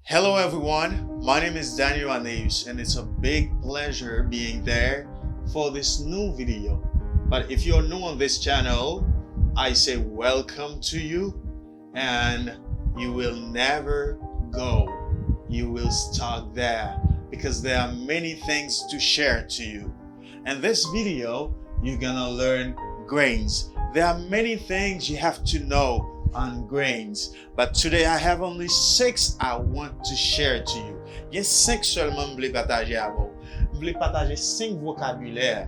Hello everyone, my name is Daniot Aneus and it's a big pleasure being there for this new video. But if you're new on this channel, I say welcome to you, and you will never go. You will start there because there are many things to share to you. And this video, you're gonna learn grains. There are many things you have to know on grains, but today I have only 6 I want to share to you. Il y a 5 seulement m'vle partager avec vous. M'vle partager 5 vocabulaires.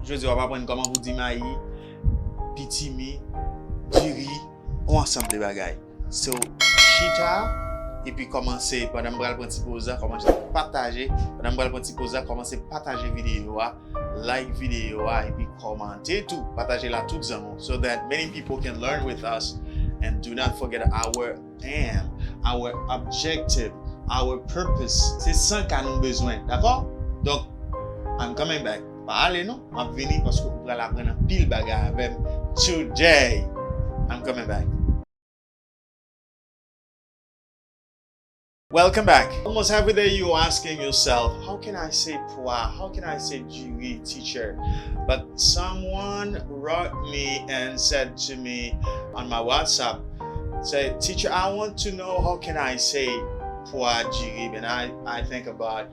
Je dis on va apprendre comment vous dire Mayi, Pitimi, Diri, ou ensemble de bagailles. So, chita et puis commencer pendant m'bral prendre pause, commencer partager, pendant m'bral prendre pause, commencer partager vidéo, like vidéo et puis commenter tout, partager la tout zaman, so that many people can learn with us. And do not forget our aim, our objective, our purpose. C'est ça qu'on a besoin, d'accord? Donc, I'm coming back. Pas aller non, I'm venu parce que vous allez apprendre pile bagarre avec today. I'm coming back. Welcome back. Almost every day you're asking yourself, how can I say pois? How can I say Diri, teacher? But someone wrote me and said to me on my WhatsApp, say, teacher, I want to know how can I say pois Diri? And I think about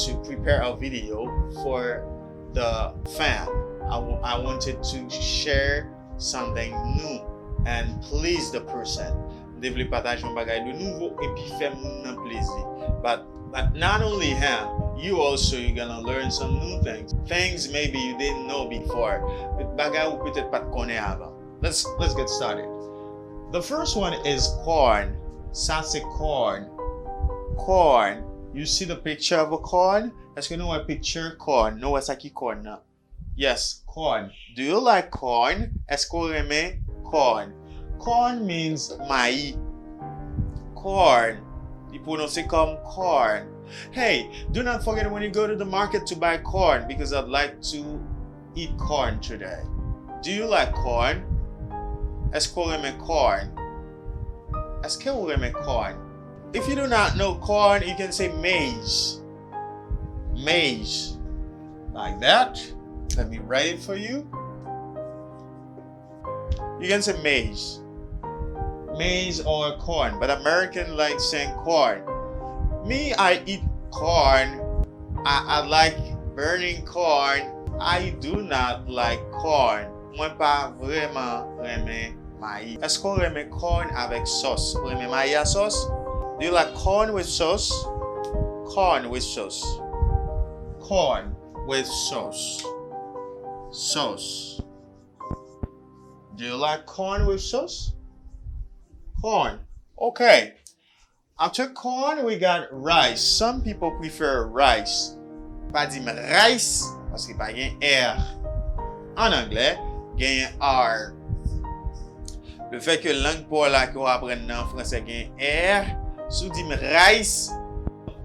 to prepare a video for the fan. I wanted to share something new and please the person. Devle partager un bagay de nouveau et puis faire moun plaisir. But not only him, you also you're gonna learn some new things. Things maybe you didn't know before. But bagay ou peut-être pas connaît avant. Let's get started. The first one is corn. Ça c'est corn. Corn. You see the picture of a corn? Est-ce que nous avons picture corn? No, c'est qui corn là? Yes, corn. Do you like corn? Est-ce qu'on aime corn? Corn means maïs. Corn. You pronounce it comme corn. Hey, do not forget when you go to the market to buy corn, because I'd like to eat corn today. Do you like corn? Est-ce qu'on aime corn? Est-ce que vous aimez corn? If you do not know corn, you can say maize. Maize. Like that. Let me write it for you. You can say maize. Maize or corn, but American like saying corn. Me, I eat corn. I like burning corn. I do not like corn. Moi pas vraiment aimer maïs. Est-ce qu'on aime corn avec sauce? Vous aimez maïs à sauce? Do you like corn with sauce? Corn with sauce. Corn with sauce. Sauce. Do you like corn with sauce? Corn. Okay. After corn, we got rice. Some people prefer rice. Pas dire rice parce qu'il n'y a pas un R. En anglais, il y a un R. Le fait que langue pour la qu'on apprend en français il y a un R, si vous dites rice,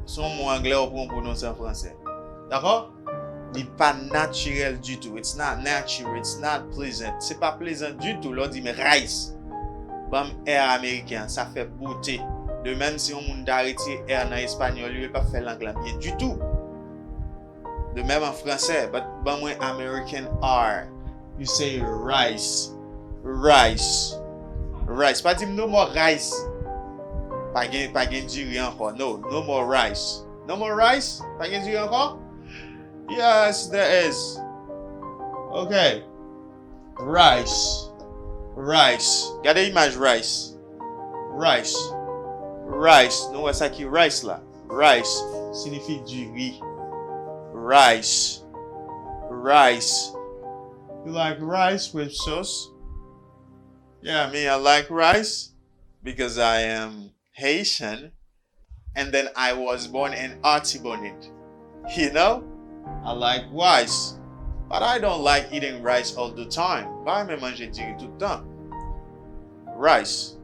son mot anglais on peut prononcer en français. D'accord? Il n'est pas naturel du tout. It's not natural. It's not pleasant. C'est pas plaisant du tout. L'on dit rice. Bam air américain, ça fait beauté. De même si on monde d'arrêter air en espagnol, il ne va pas faire l'anglais bien du tout. De même en français, but bam moins American R. You say rice. Rice. Rice. Pas dire no more rice. Pas gain Diri encore. No more rice. No more rice? Pas gain Diri encore? Yes, there is. Okay. Rice. Rice. Regardez l'image rice. Rice. Rice. Nous voyons ça qui rice là. Rice signifie du riz. Rice. Rice. You like rice with sauce? Yeah, me, I like rice because I am Haitian and then I was born in Artibonite. You know? I like rice. But I don't like eating rice all the time. Pas me manger Diri tout le temps. Rice.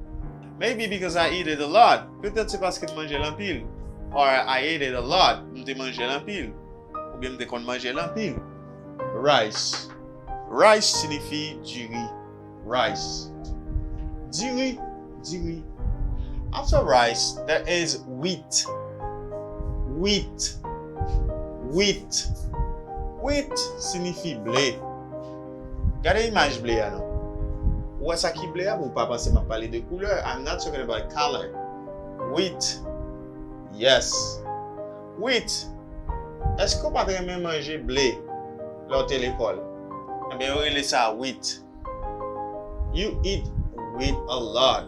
Maybe because I eat it a lot. Peut-être c'est parce que je mange l'empile. Or I ate it a lot. Je mange l'empile. Ou bien je compte manger l'empile. Rice. Rice signifie Diri. Rice. Diri. Diri. After rice, there is wheat. Wheat. Wheat. Wheat signifie blé. Gardez l'image blé alors. Ou est-ce qui blé vous pas penser m'a parler de couleur? I'm not talking about color. Wheat. Yes. Wheat. Est-ce qu'on pas même manger blé lors de l'école? Eh bien, on relève ça wheat. You eat wheat a lot.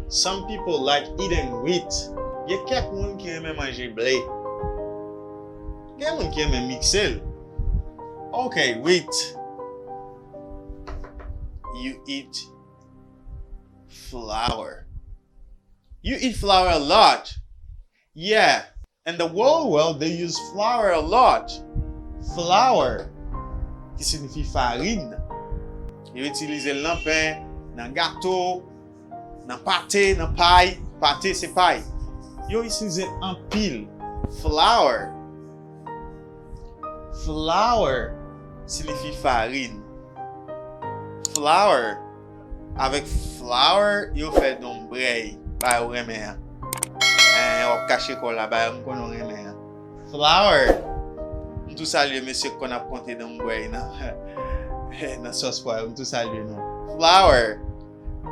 Some people like eating wheat. Il y a quelqu'un qui aime manger blé. Il y a quelqu'un qui aime mixer. Okay, wheat. You eat flour. You eat flour a lot. Yeah. In the whole world, they use flour a lot. Flour, qui signifie farine. Ils utilisent le pain, dans gâteau, dans pâté, dans paille. Pâté, c'est paille. Ils utilisent en pile. Flour. Flour signifie farine. Flour. Avec flour, ils font d'ombre. Bah, ou remè. On va cacher quoi là-bas, on connaît rien. Flour. On tout salue monsieur qu'on a compté dans l'ombre. Dans sauce poire, on tout salue non. Flour.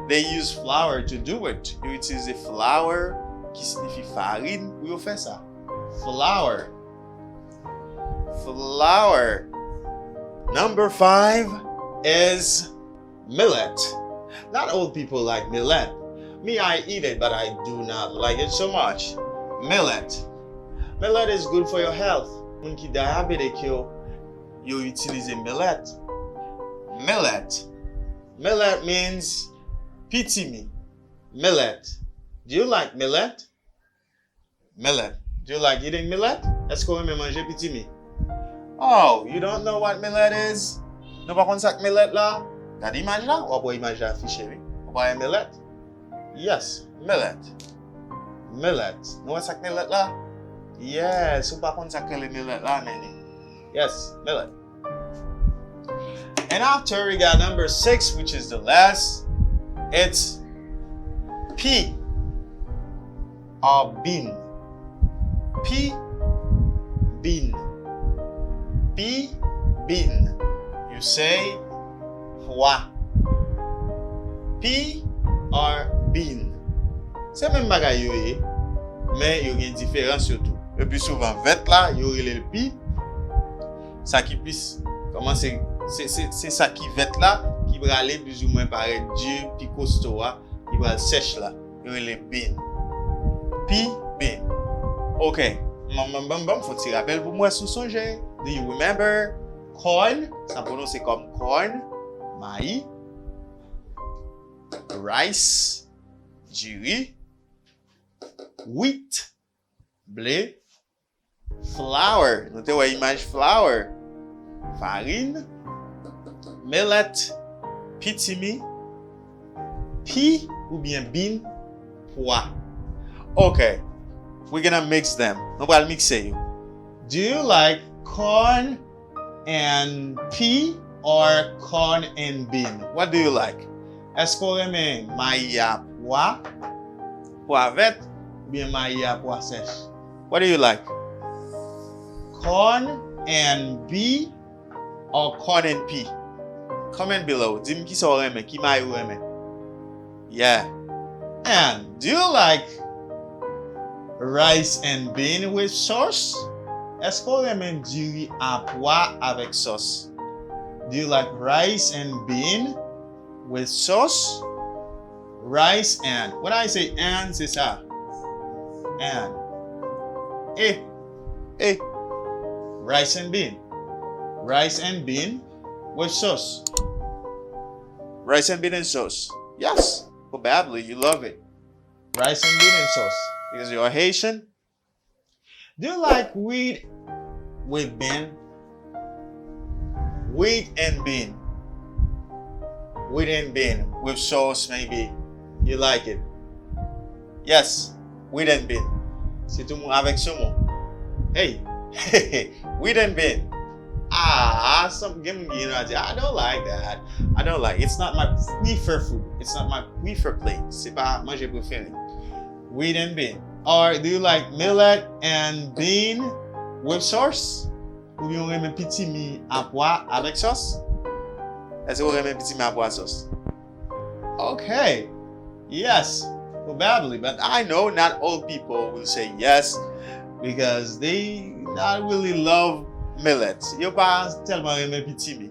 They use flour to do it. Ils utilisent flour qui signifie farine. Où ils font ça? Flour. Flour. Number 5 is millet. Not all people like millet. Me, I eat it, but I do not like it so much. Millet. Millet is good for your health. When you diabetic, you utilize millet. Millet. Millet means pitimi. Millet. Do you like millet? Millet. Do you like eating millet? Est-ce qu'on aime manger pitimi? Oh, you don't know what millet is? Non pas connaître millet là? T'as l'image là? Ou pas image affichée? Ou pas millet? Yes, millet. Millet. Non c'est millet là? Yes, ou pas connaître le millet là, Nelly? Yes, millet. And after we got number 6, which is the last, it's pea or bean. Pea, bean. Pea, bean. You say pois. Pea or bean. C'est même bagaille yo, mais il y a une différence surtout. Le plus souvent, vête là, il y a le pea. Ça qui plus, comment c'est ça qui vête là, qui va aller plus ou moins paraître dur, puis costaud, qui va sèche là. Il y a le bean. Pea, bean. Ok. Faut te rappeler pour moi sous son jet. Do you remember corn? Ça prononce comme corn, maïs, rice, diri, wheat, blé, flour. Notez ouais image flour, farine, millet, pitimi, pea ou bien bean, pois. Okay. We're gonna mix them. On va mixer. Do you like corn and pea or corn and bean? What do you like? Est-ce qu'on aime maïs à pois, pois vert, ou bien maïs à pois sèche? What do you like? Corn and pea or corn and pea? Comment below. Dis-moi qui ça aime, qui maïs ou aime? Yeah. And do you like rice and bean with sauce? Est-ce qu'on aime du riz à pois avec sauce? Do you like rice and bean with sauce? Rice and. When I say and, c'est ça. And. Rice and bean. Rice and bean with sauce. Rice and bean and sauce. Yes, probably you love it. Rice and bean and sauce. Because you're Haitian. Do you like wheat with bean? Wheat and bean. Wheat and bean with sauce maybe. You like it? Yes, wheat and bean. C'est tout le monde avec ce mot. Hey, wheat and bean. Some game, I don't like that. I don't like. It's not my preferred food. It's not my preferred plate. C'est pas moi j'ai préféré. wheat and bean? Or do you like millet and bean with sauce? Ou bien reme pitimi à pois avec sauce? Est-ce que vous reme pitimi à pois sauce? Okay, yes, probably, but I know not all people will say yes because they not really love millet. Yo pas tellement reme pitimi,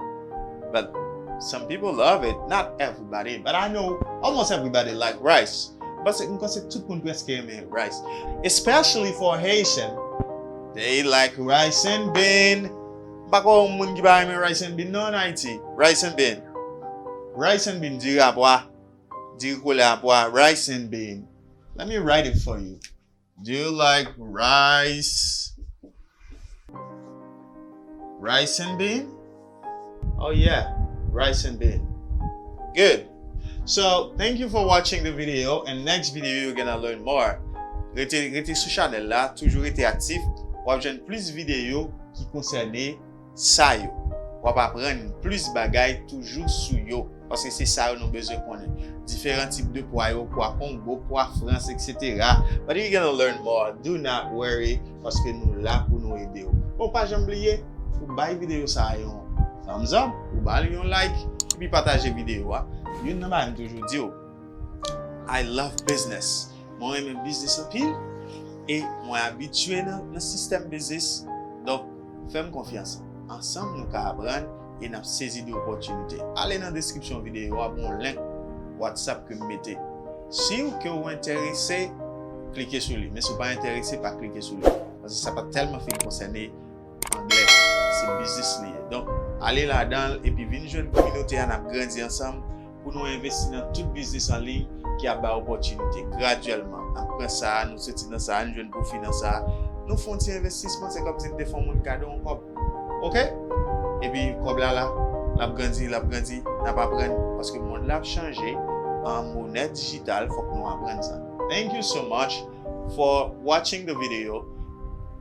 but some people love it. Not everybody, but I know almost everybody like rice. But because c'est tout le monde presque aime rice, especially for Haitian. They like rice and bean. Bako moun ki ba aime rice and bean non Haiti. Rice and bean. Rice and bean. Diri à pois. Diri kole à pois. Rice and bean. Let me write it for you. Do you like rice? Rice and bean? Oh yeah, rice and bean. Good. So thank you for watching the video, and next video you're gonna learn more. Rete sou channel la, toujours rete actif. Wap jwenn plus vidéo qui concerne sa yo. Wap apprendre plus bagay toujours sou yo. Parce que c'est ça yo nou besoin konnen. Différents types de pois yo, pois Congo, pois France, etc. But you're gonna learn more. Do not worry, parce que nous là pour nous aider. Bon, pas jamais oublier, ou bay vidéo sa yon thumbs up, ou bay yon like, et puis partager vidéo. Yon nan ba toujours di yo. I love business. Moi aime business en pile. Et moi habitué dans le système business, donc fais-moi confiance. Ensemble nous allons apprendre et nous saisir des opportunités. Allez dans la description vidéo, bon lien WhatsApp que vous mettez. Si vous êtes intéressé, cliquez sur lui. Mais si vous n'êtes pas intéressé, pas cliquer sur lui. Parce que ça pas tellement fait concerner anglais, c'est business lié. Donc allez là-dedans et puis venez jouer une communauté, on a grandi ensemble pour nous investir dans tout business en ligne qui a des opportunités graduellement. Après ça, nous sortons dans ça, nous jouons profit dans ça. Nous faisons un investissement, c'est comme si nous faisons un cadeau en cop. Ok? Et puis, comme là, la grandi, n'a pas prendre parce que le monde l'a changé en monnaie digitale, il faut que nous apprenions ça. Thank you so much for watching the video.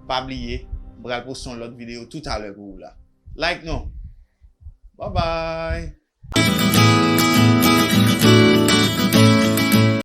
Pas oublier, je vais poster l'autre vidéo tout à l'heure pour vous là. Like nous. Bye bye.